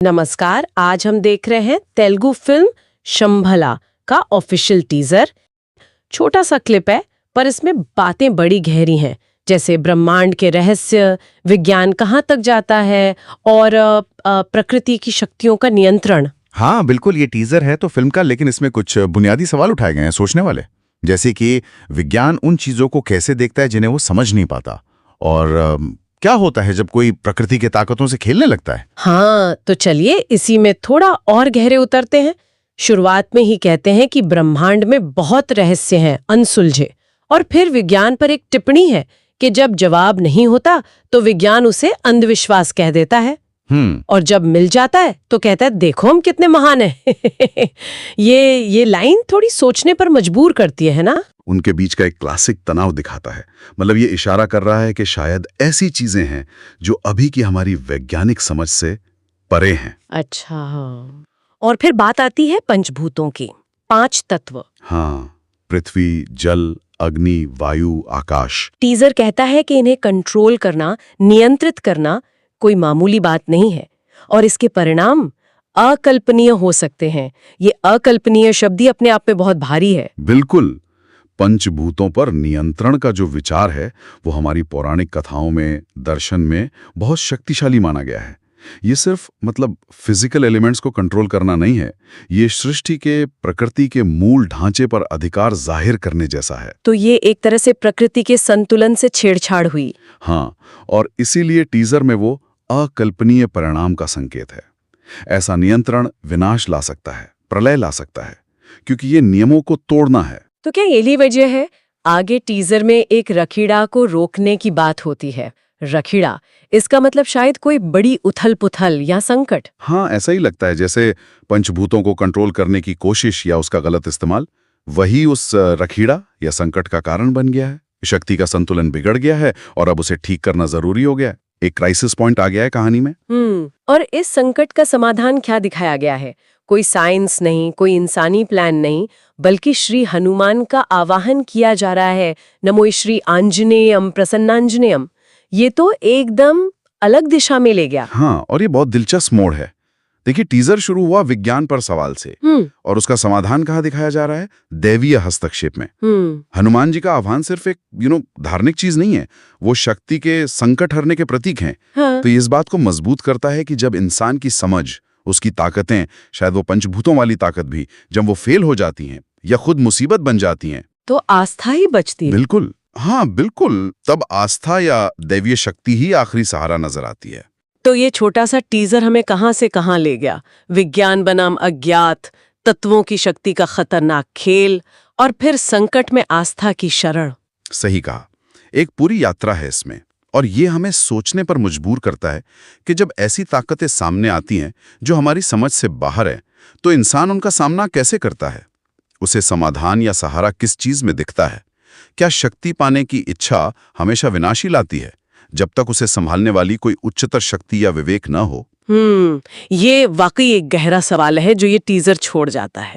नमस्कार। आज हम देख रहे हैं तेलुगु फिल्म शंभला का ऑफिशियल टीजर। छोटा सा क्लिप है पर इसमें बातें बड़ी गहरी हैं, जैसे ब्रह्मांड के रहस्य, विज्ञान कहाँ तक जाता है और प्रकृति की शक्तियों का नियंत्रण। हाँ बिल्कुल, ये टीजर है तो फिल्म का, लेकिन इसमें कुछ बुनियादी सवाल उठाए गए हैं सोचने वाले, जैसे कि विज्ञान उन चीजों को कैसे देखता है जिन्हें वो समझ नहीं पाता, और क्या होता है जब कोई प्रकृति के ताकतों से खेलने लगता है। हाँ, तो चलिए इसी में थोड़ा और गहरे उतरते हैं। शुरुआत में ही कहते हैं कि ब्रह्मांड में बहुत रहस्य हैं अनसुलझे, और फिर विज्ञान पर एक टिप्पणी है कि जब जवाब नहीं होता तो विज्ञान उसे अंधविश्वास कह देता है, और जब मिल जाता है तो कहता है देखो हम कितने महान हैं। ये लाइन थोड़ी सोचने पर मजबूर करती है ना। उनके बीच का एक क्लासिक तनाव दिखाता है। मतलब ये इशारा कर रहा है कि शायद ऐसी चीजें हैं जो अभी की हमारी वैज्ञानिक समझ से परे हैं। अच्छा, हाँ। और फिर बात आती है पंचभूतों की, 5 तत्व। हाँ, पृथ्वी, जल, अग्नि, वायु, आकाश। टीजर कहता है कि इन्हें कंट्रोल करना, नियंत्रित करना कोई मामूली बात नहीं है, और इसके परिणाम अकल्पनीय हो सकते हैं। ये अकल्पनीय शब्द ही अपने आप में बहुत भारी है। बिल्कुल, पंचभूतों पर नियंत्रण का जो विचार है वो हमारी पौराणिक कथाओं में, दर्शन में बहुत शक्तिशाली माना गया है। ये सिर्फ फिजिकल एलिमेंट्स को कंट्रोल करना नहीं है, ये सृष्टि के, प्रकृति के मूल ढांचे पर अधिकार जाहिर करने जैसा है। तो ये एक तरह से प्रकृति के संतुलन से छेड़छाड़ हुई। हाँ, और इसीलिए टीजर में वो अकल्पनीय परिणाम का संकेत है। ऐसा नियंत्रण विनाश ला सकता है, प्रलय ला सकता है, क्योंकि ये नियमों को तोड़ना है। तो क्या यही वजह है आगे टीजर में एक रखीड़ा को रोकने की बात होती है? रखीड़ा, इसका मतलब शायद कोई बड़ी उथल-पुथल या संकट। हाँ, ऐसा ही लगता है, जैसे पंचभूतों को कंट्रोल करने की कोशिश या उसका गलत इस्तेमाल, वही उस रखीड़ा या संकट का कारण बन गया है। शक्ति का संतुलन बिगड़ गया है और अब उसे ठीक करना जरूरी हो गया है। एक क्राइसिस पॉइंट आ गया है कहानी में। और इस संकट का समाधान क्या दिखाया गया है? कोई साइंस नहीं, कोई इंसानी प्लान नहीं, बल्कि श्री हनुमान का आवाहन किया जा रहा है। नमो श्री आंजनेयम प्रसन्नांजनेयम। ये तो एकदम अलग दिशा में ले गया। हाँ, और ये बहुत दिलचस्प मोड़ है। देखिए, टीजर शुरू हुआ विज्ञान पर सवाल से, और उसका समाधान कहाँ दिखाया जा रहा है? दैवीय हस्तक्षेप में। हनुमान जी का आह्वान सिर्फ एक धार्मिक चीज नहीं है, वो शक्ति के संकट हरने के प्रतीक हैं। हाँ। तो इस बात को मजबूत करता है कि जब इंसान की समझ, उसकी ताकतें, शायद वो पंचभूतों वाली ताकत भी, जब वो फेल हो जाती हैं या खुद मुसीबत बन जाती हैं, तो आस्था ही बचती है। बिल्कुल, हाँ बिल्कुल, तब आस्था या दैवीय शक्ति ही आखिरी सहारा नजर आती है। तो ये छोटा सा टीजर हमें कहां से कहां ले गया? विज्ञान बनाम अज्ञात, तत्वों की शक्ति का खतरनाक खेल, और फिर संकट में आस्था की शरण। सही कहा, एक पूरी यात्रा है इसमें, और ये हमें सोचने पर मजबूर करता है कि जब ऐसी ताकतें सामने आती हैं जो हमारी समझ से बाहर है, तो इंसान उनका सामना कैसे करता है? उसे समाधान या सहारा किस चीज में दिखता है? क्या शक्ति पाने की इच्छा हमेशा विनाशी लाती है, जब तक उसे संभालने वाली कोई उच्चतर शक्ति या विवेक न हो? ये वाकई एक गहरा सवाल है जो ये टीजर छोड़ जाता है।